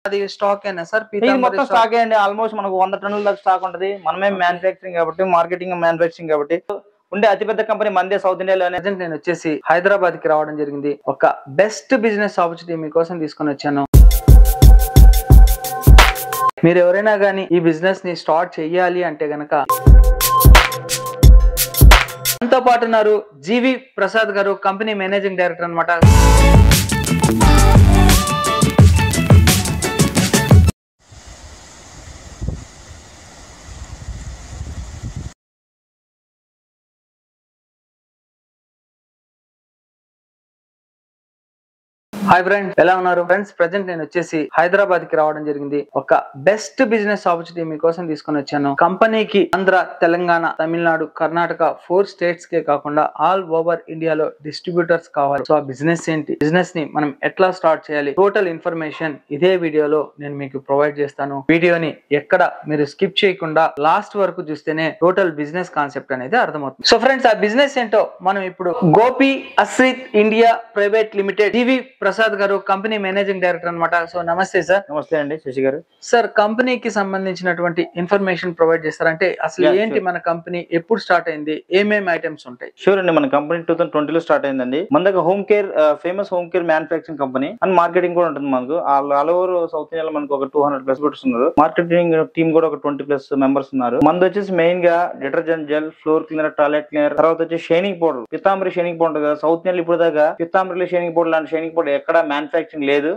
అది స్టాక్ అయినా సార్ ఇది పీతాంబరి మొత్తం స్టాక్ అండి. ఆల్మోస్ట్ మనకు 100 టన్నుల దాకా స్టాక్ ఉంటది. మనమే మ్యానుఫ్యాక్చరింగ్ కాబట్టి, మార్కెటింగ్ మ్యానుఫ్యాక్చరింగ్ కాబట్టి ఉండే అతిపెద్ద కంపెనీ మందే సౌత్ ఇండియాలోనే. ప్రజెంట్ నేను వచ్చేసి హైదరాబాద్ కి రావడం జరిగింది. ఒక బెస్ట్ బిజినెస్ ఆపర్చునిటీ మీకోసం తీసుకొని వచ్చాను. మీరు ఎవరైనా కానీ ఈ బిజినెస్ ని స్టార్ట్ చెయ్యాలి అంటే గనక మనతో పాటు ఉన్నారు జీవి ప్రసాద్ గారు, కంపెనీ మేనేజింగ్ డైరెక్టర్ అన్నమాట. హాయ్ ఫ్రెండ్స్, ఎలా ఉన్నారు ఫ్రెండ్స్? ప్రెజెంట్ నేను వచ్చేసి హైదరాబాద్ కి రావడం జరిగింది. ఒక బెస్ట్ బిజినెస్ ఆపర్చునిటీ మీకోసం తీసుకొని వచ్చాను. కంపెనీకి ఆంధ్ర, తెలంగాణ, తమిళనాడు, కర్ణాటక 4 స్టేట్స్ కే కాకుండా ఆల్ ఓవర్ ఇండియాలో డిస్ట్రిబ్యూటర్స్ కావాలి. సో ఆ బిజినెస్ ఏంటి, బిజినెస్ ని మనం ఎట్లా స్టార్ట్ చేయాలి, టోటల్ ఇన్ఫర్మేషన్ ఇదే వీడియోలో నేను మీకు ప్రొవైడ్ చేస్తాను. వీడియోని ఎక్కడ మీరు స్కిప్ చేయకుండా లాస్ట్ వరకు చూస్తేనే టోటల్ బిజినెస్ కాన్సెప్ట్ అనేది అర్థమవుతుంది. సో ఫ్రెండ్స్, ఆ బిజినెస్ ఏంటో మనం ఇప్పుడు Gopi Ashrith India private limited, G V Prasad గారు, కంపెనీ మేనేజింగ్ డైరెక్టర్ అన్నమాట. సో నమస్తే సార్. నమస్తే అండి శశి గారు. సార్, కంపెనీకి సంబంధించినటువంటి ఇన్ఫర్మేషన్ ప్రొవైడ్ చేస్తారంటే అసలు ఏంటి, మన కంపెనీ ఎప్పుడు స్టార్ట్ అయింది, ఏమేమి ఐటమ్స్ ఉంటాయి? షూర్ అండి. మన కంపెనీ 2020 లో స్టార్ట్ అయిందండి. మన దగ్గర home care, famous home care manufacturing company and marketing కూడా ఉంటుంది. మనకు ఆల్ ఓవర్ సౌత్ ఇండియాలో మనకు ఒక 200+ గోడ్స్ ఉన్నారు. మార్కెటింగ్ టీమ్ కూడా ఒక 20+ మెంబర్స్ ఉన్నారు. మనది వచ్చేసి మెయిన్ గా detergent gel, floor cleaner, toilet cleaner, తర్వాత వచ్చి shining powder, Pitambari shining powder కదా సౌత్ ఇండియాలో ఇప్పుడు దాకా పితాంబరిలో షైనింగ్ పౌడర్ లాంటి షైనింగ్ పౌడర్ ఎక్కడ మ్యానుఫ్యాక్చరింగ్ లేదు.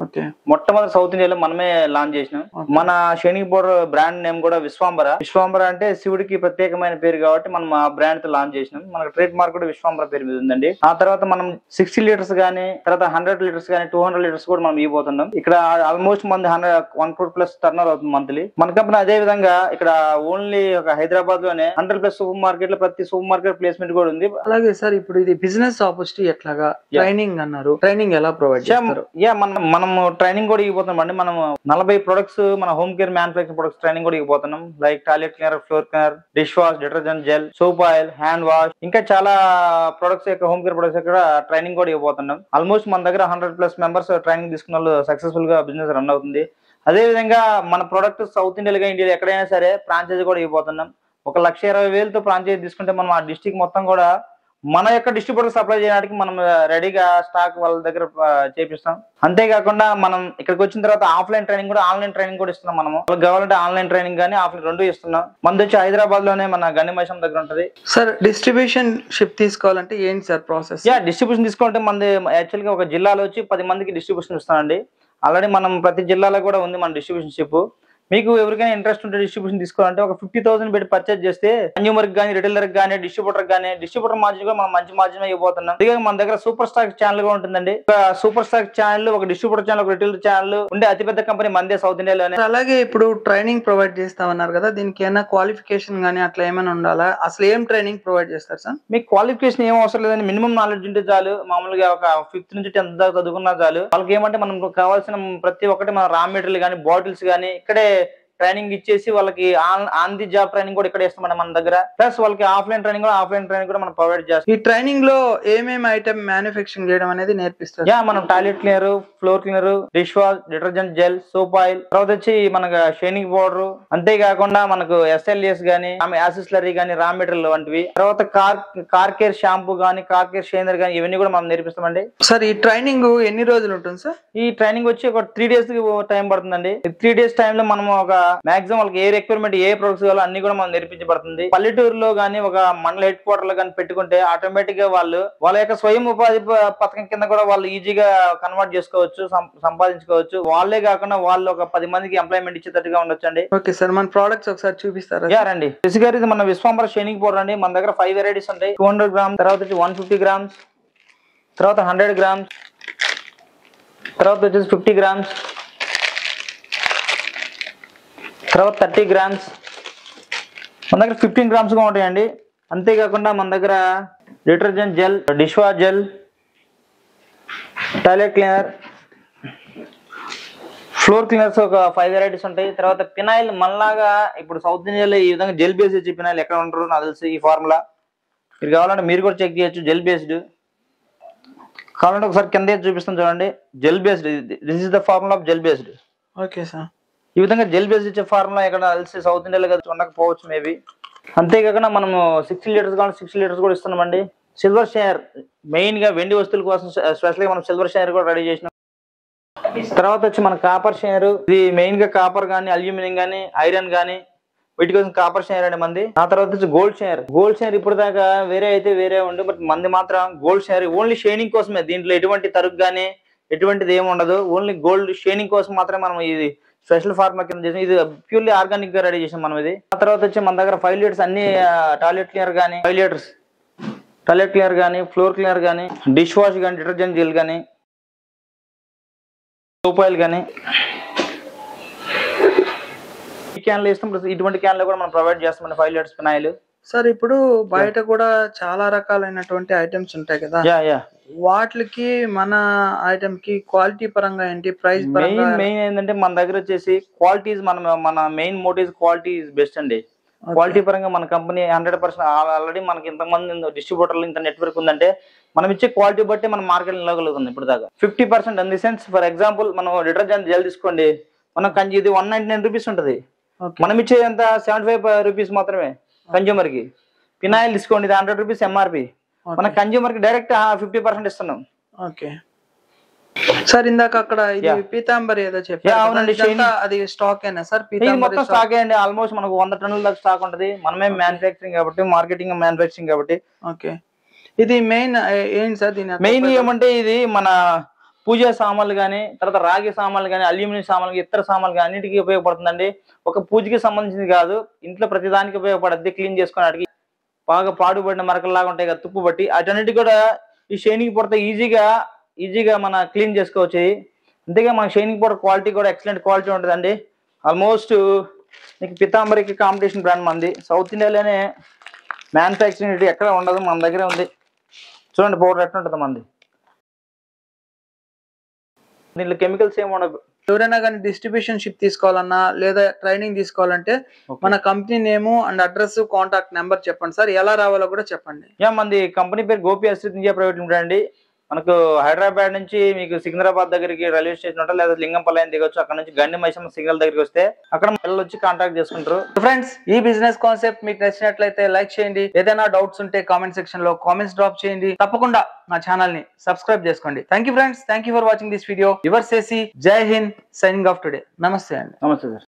మొట్టమొదటి సౌత్ ఇండియాలో మనమే లాంచ్ చేసినాం. మన షైనింగ్ పౌడర్ బ్రాండ్ నేమ్ కూడా విశ్వాంబర. విశ్వాంబర అంటే శివుడికి ప్రత్యేకమైన పేరు కాబట్టి మనం ఆ బ్రాండ్ తో లాంచ్ చేసినాం. మనకు ట్రేడ్ మార్క్ కూడా విశ్వాంబర పేరు మీద ఉందండి. ఆ తర్వాత మనం 60 లీటర్స్ గానీ, తర్వాత 100 లీటర్స్ గానీ, 200 లీటర్స్ కూడా మనం ఇవ్వబోతున్నాం. ఇక్కడ ఆల్మోస్ట్ మంది 1 crore+ టర్నర్ అవుతుంది మంత్లీ మన కంపెనీ. అదే విధంగా ఇక్కడ ఓన్లీ ఒక హైదరాబాద్ లోనే 100+ సూపర్ మార్కెట్ లో ప్రతి సూపర్ మార్కెట్ ప్లేస్మెంట్ కూడా ఉంది. అలాగే సార్, ఇప్పుడు ఇది బిజినెస్ ఆపర్చునిటీ ఎట్లాగా, ట్రైనింగ్ అన్నారు, ట్రైనింగ్ ఎలా ప్రొవైడ్ చేస్తారు? మనం ట్రైనింగ్ కూడా ఇవ్వబోతున్నాం అండి. మనం 40 ప్రొడక్ట్స్, మన home care manufacturing products training కూడా ఇవ్వబోతున్నాం. Like toilet cleaner, floor cleaner, dish wash, detergent gel, soap oil, hand wash, ఇంకా చాలా ప్రొడక్ట్స్ యొక్క హోమ్ కేర్ ప్రొడక్ట్స్ ఇక్కడ ట్రైనింగ్ కూడా ఇవ్వబోతున్నాం. ఆల్మోస్ట్ మన దగ్గర 100+ మెంబర్స్ ట్రైనింగ్ తీసుకున్న వాళ్ళు సక్సెస్ఫుల్ గా బిజినెస్ రన్ అవుతుంది. అదే విధంగా మన ప్రొడక్ట్ సౌత్ ఇండియాలో, ఇండియాలో ఎక్కడైనా సరే ఫ్రాంచైజీ కూడా ఇవ్వబోతున్నాం. 1,20,000తో ఫ్రాంచైజీ తీసుకుంటే మనం ఆ డిస్ట్రిక్ట్ మొత్తం కూడా మన యొక్క డిస్ట్రిబ్యూటర్ సప్లై చేయడానికి మనం రెడీగా స్టాక్ వాళ్ళ దగ్గర చేపిస్తాం. అంతేకాకుండా మనం ఇక్కడికి వచ్చిన తర్వాత ఆఫ్లైన్ ట్రైనింగ్ కూడా, ఆన్లైన్ ట్రైనింగ్ కూడా ఇస్తున్నాం. మనం వాళ్ళకి కావాలంటే ఆన్లైన్ ట్రైనింగ్ కానీ ఆఫ్లైన్ 2 ఇస్తున్నాం. మనది వచ్చి హైదరాబాద్ లోనే మన గండిమైసం దగ్గర ఉంటది. సార్, డిస్ట్రిబ్యూషన్ షిప్ తీసుకోవాలంటే ఏంటి సార్ ప్రాసెస్? డిస్ట్రిబ్యూషన్ తీసుకోవాలంటే మనది యాక్చువల్ గా ఒక జిల్లాలో వచ్చి 10 మందికి డిస్ట్రిబ్యూషన్ ఇస్తామండి. ఆల్రెడీ మనం ప్రతి జిల్లాలో కూడా ఉంది మన డిస్ట్రిబ్యూషన్ షిప్. మీకు ఎవరికైనా ఇంట్రెస్ట్ ఉంటే డిస్ట్రిబ్యూషన్ తీసుకోవాలంటే ఒక 50,000 పెట్టి పర్చేజ్ చేస్తే కన్యూమర్ కానీ, రిటైలర్ కానీ, డిస్ట్రిబ్యూటర్ మార్జిన్ కూడా మనం మంచి మార్జిన్ ఇవ్వబోతున్నాం. ఇక మన దగ్గర సూపర్ స్టాక్ ఛానల్ కూడా ఉంటుందండి. ఒక సూపర్ స్టాక్ ఛానల్, ఒక డిస్ట్రిబ్యూటర్ ఛానల్, ఒక రిటైలర్ ఛానల్ ఉండే అతిపెద్ద కంపెనీ మందే సౌత్ ఇండియాలోనే. అలాగే ఇప్పుడు ట్రైనింగ్ ప్రొవైడ్ చేస్తామన్నారు కదా, దీనికి ఏమైనా క్వాలిఫికేషన్ కానీ అట్లా ఏమైనా ఉండాలా? అసలు ఏం ట్రైనింగ్ ప్రొవైడ్ చేస్తారు సార్? మీకు క్వాలిఫికేషన్ ఏం అవసరం లేదండి. మినిమం నాలెడ్జ్ ఉంటే చాలు. మామూలుగా ఒక 5th నుంచి 10th దాకా చదువుకున్నా చాలు. వాళ్ళకి ఏమంటే మనం కావాల్సిన ప్రతి ఒక్కటి మన రా మెటీరియల్ కానీ, బాటిల్స్ కానీ ఇక్కడే ట్రైనింగ్ ఇచ్చేసి వాళ్ళకి ఆన్ ది జాబ్ ట్రైనింగ్ కూడా ఇక్కడ ఇస్తామండి మన దగ్గర. ప్లస్ వాళ్ళకి ఆఫ్లైన్ ట్రైనింగ్ కూడా మనం ప్రొవైడ్ చేస్తాం. ఈ ట్రైనింగ్ లో ఏమేమి ఐటమ్ మ్యానుఫ్యాక్చరింగ్ చేయడం అనేది నేర్పిస్తారు? మనం toilet cleaner, floor cleaner, dish wash, detergent gel, soap oil, తర్వాత వచ్చి మనకు షైనింగ్ పౌడర్, అంతేకాకుండా మనకు SLS గానీ, యాసిస్లరీ గానీ, రా మెటీరియల్ వంటివి, తర్వాత కార్ కేర్ షాంపూ గానీ, కార్ కేర్ షైనర్ గానీ ఇవన్నీ కూడా మనం నేర్పిస్తామండి. సార్, ఈ ట్రైనింగ్ ఎన్ని రోజులు ఉంటుంది సార్? ఈ ట్రైనింగ్ వచ్చి ఒక 3 days టైం పడుతుందండి. 3 days టైం లో మనం ఒక మాక్సిమం వాళ్ళకి ఏ రిక్వైర్మెంట్, ఏ ప్రొడక్ట్స్ కావాలో అన్ని కూడా మనం నేర్పించబడుతుంది. పల్లెటూరులో గానీ, ఒక మండల హెడ్ క్వార్టర్ లో కానీ పెట్టుకుంటే ఆటోమేటిక్ గా వాళ్ళ యొక్క స్వయం ఉపాధి పథకం కింద కూడా వాళ్ళు ఈజీగా కన్వర్ట్ చేసుకోవచ్చు, సంపాదించుకోవచ్చు. వాళ్ళే కాకుండా వాళ్ళు ఒక 10 మందికి ఎంప్లాయ్మెంట్ ఇచ్చేటట్టుగా ఉండొచ్చండి. ఓకే సార్, మన ప్రొడక్ట్స్ ఒకసారి చూపిస్తారా? రండి. బేసిక్గా ఇది మన విశ్వాంబర షైనింగ్ పౌడర్ అండి. మన దగ్గర 5 వెరైటీస్ ఉంటాయి. 200 grams, తర్వాత వచ్చి 150 grams, తర్వాత 100 grams, తర్వాత వచ్చేసి 50 grams, తర్వాత 30 grams, మన దగ్గర 15 grams గా ఉంటాయండి. అంతేకాకుండా మన దగ్గర detergent gel, dish wash gel, toilet cleaner, floor cleaners ఒక 5 వెరైటీస్ ఉంటాయి. తర్వాత పినాయిల్ మనలాగా ఇప్పుడు సౌత్ ఇండియాలో ఈ విధంగా జెల్ బేస్డ్ వచ్చి పినాయిల్ ఎక్కడ ఉంటారు నాకు తెలుసు. ఈ ఫార్ములా మీరు కావాలంటే మీరు కూడా చెక్ చేయొచ్చు. జెల్ బేస్డ్ కావాలంటే ఒకసారి కింద చూపిస్తాను చూడండి. Gel based, this is the formula of gel based. Okay sir. ఈ విధంగా జెల్ బేస్డ్ ఇచ్చే ఫార్ములా ఇక్కడ సౌత్ ఇండియాలో కదా ఉండకపోవచ్చు మేబీ. అంతేకాకుండా మనము 60 లీటర్స్ కావాలి 60 లీటర్స్ కూడా ఇస్తున్నామండి. సిల్వర్ షేర్ మెయిన్ గా వెండి వస్తువుల కోసం స్పెషల్గా మనం సిల్వర్ షేర్ కూడా రెడీ చేసినాం. తర్వాత వచ్చి మన కాపర్ షేర్, ఇది మెయిన్ గా కాపర్ కానీ అల్యూమినియం కానీ ఐరన్ కానీ వీటి కోసం కాపర్ షేర్ అండి మంది. ఆ తర్వాత వచ్చి గోల్డ్ షేర్. గోల్డ్ షేర్ ఇప్పుడు దాకా వేరే అయితే వేరే ఉండు, బట్ మంది మాత్రం గోల్డ్ షేర్ ఓన్లీ షైనింగ్ కోసమే. దీంట్లో ఎటువంటి తరుగు కానీ ఎటువంటిది ఏమి ఉండదు, ఓన్లీ గోల్డ్ షైనింగ్ కోసం మాత్రమే మనం ఇది స్పెషల్ ఫార్మా కింద చేసాం. ఇది ప్యూర్లీ ఆర్గానిక్ గా రెడీ చేసాం మనం ఇది. ఆ తర్వాత వచ్చి మన దగ్గర 5 లీటర్స్ అన్ని టాయిలెట్ క్లియర్ కానీ 5 లీటర్స్ టాయిలెట్ క్లియర్ కానీ ఫ్లోర్ క్లియర్ కానీ డిష్ వాష్ కానీ డిటర్జెంట్ జెల్ కానీ సోప్ ఆయిల్ కానీ ఈ క్యాన్లు ఇస్తాం. ఇటువంటి క్యాన్లు కూడా మనం ప్రొవైడ్ చేస్తామండి 5 లీటర్స్ ఫినాయిల్. సార్ ఇప్పుడు బయట కూడా చాలా రకాలైనటువంటి ఐటమ్స్ ఉంటాయి కదా, వాటికి మన ఐటమ్ కి క్వాలిటీ పరంగా ఏంటి, ప్రైస్ పరంగా? మెయిన్ ఏంటంటే మన దగ్గర వచ్చేసి క్వాలిటీస్ మన main motive quality is best అండి. క్వాలిటీ పరంగా మన కంపెనీ 100% ఆల్రెడీ మనకి ఇంతమంది డిస్ట్రిబ్యూటర్లు ఇంత నెట్వర్క్ ఉందంటే మనం ఇచ్చే క్వాలిటీ బట్టి మనం మార్కెట్ నిలగలుగుతుంది. ఇప్పుడు దాకా 50% in the sense for example మనం డిటర్జెంట్ జెల్ తీసుకోండి, మనం ఇది 199 రూపీస్ ఉంటుంది, మనం ఇచ్చే ఎంత 75 రూపీస్ మాత్రమే కన్జ్యూమర్ కి. ఫినాయిల్ తీసుకోండి, ఇది 100 రూపీస్ ఎంఆర్పి, మన కన్జ్యూమర్ కి డైరెక్ట్ 50% ఇస్తున్నాం. ఓకే సార్, ఇందాక అక్కడ ఇది పీతాంబరి ఏదో చెప్పారు, అది స్టాక్ అయినా సార్? మొత్తం స్టాక్ అయ్యండి. ఆల్మోస్ట్ మనకు 100 టన్నుల దాకా స్టాక్ ఉంటుంది. మనమే మ్యానుఫ్యాక్చరింగ్ కాబట్టి, మార్కెటింగ్ మ్యానుఫ్యాక్చరింగ్ కాబట్టి. ఓకే, ఇది మెయిన్ ఏంటి సార్? దీని మెయిన్ ఏమంటే ఇది మన పూజా సామాన్లు కానీ, తర్వాత రాగి సామాన్లు కానీ, అల్యూమినియం సామాన్లు, ఇతర సామాన్లు కానీ అన్నిటికీ ఉపయోగపడుతుందండి. ఒక పూజకి సంబంధించింది కాదు, ఇంట్లో ప్రతిదానికి ఉపయోగపడుద్ది. క్లీన్ చేసుకోవడానికి బాగా పాడుబడిన మరకల్లాగా ఉంటాయి కదా తుప్పు బట్టి, అటన్నిటి కూడా ఈ షైనింగ్ పడితే ఈజీగా మన క్లీన్ చేసుకోవచ్చు. అంతేగా మన షైనింగ్ పౌడర్ క్వాలిటీ కూడా ఎక్సలెంట్ క్వాలిటీ ఉంటుందండి. ఆల్మోస్ట్ మీకు పీతాంబరికి కాంపిటీషన్ బ్రాండ్ మంది. సౌత్ ఇండియాలోనే మ్యానుఫ్యాక్చరింగ్ ఎక్కడ ఉండదు, మన దగ్గరే ఉంది. చూడండి పౌడర్ ఎట్లా ఉంటుంది మంది. దీంట్లో కెమికల్స్ ఏమి ఉండవు. ఎవరైనా కానీ డిస్ట్రిబ్యూషన్ షిప్ తీసుకోవాలన్నా లేదా ట్రైనింగ్ తీసుకోవాలంటే మన company name and address contact number చెప్పండి సార్, ఎలా రావాలో కూడా చెప్పండి. మంది కంపెనీ పేరు Gopi Ashrith India private limited అండి. మనకు హైదరాబాద్ నుంచి మీకు సికింద్రాబాద్ దగ్గరికి రైల్వే స్టేషన్ ఉంటుంది, లేదా లింగంపల్లి అని దిగొచ్చు. అక్కడ నుంచి గండి మైసమ్మ సిగ్నల్ దగ్గరికి వస్తే అక్కడ పిల్లలు వచ్చి కాంటాక్ట్ చేసుకుంటారు. ఫ్రెండ్స్, ఈ బిజినెస్ కాన్సెప్ట్ మీకు నచ్చినట్లయితే లైక్ చేయండి. ఏదైనా డౌట్స్ ఉంటే కామెంట్ సెక్షన్ లో కామెంట్స్ డ్రాప్ చేయండి. తప్పకుండా నా ఛానల్ ని సబ్స్క్రైబ్ చేసుకోండి. Thank you friends, thank you for watching this video. Your సేసి, జై హింద్, సైనింగ్ ఆఫ్ టుడే. నమస్తే అండి. నమస్తే సార్.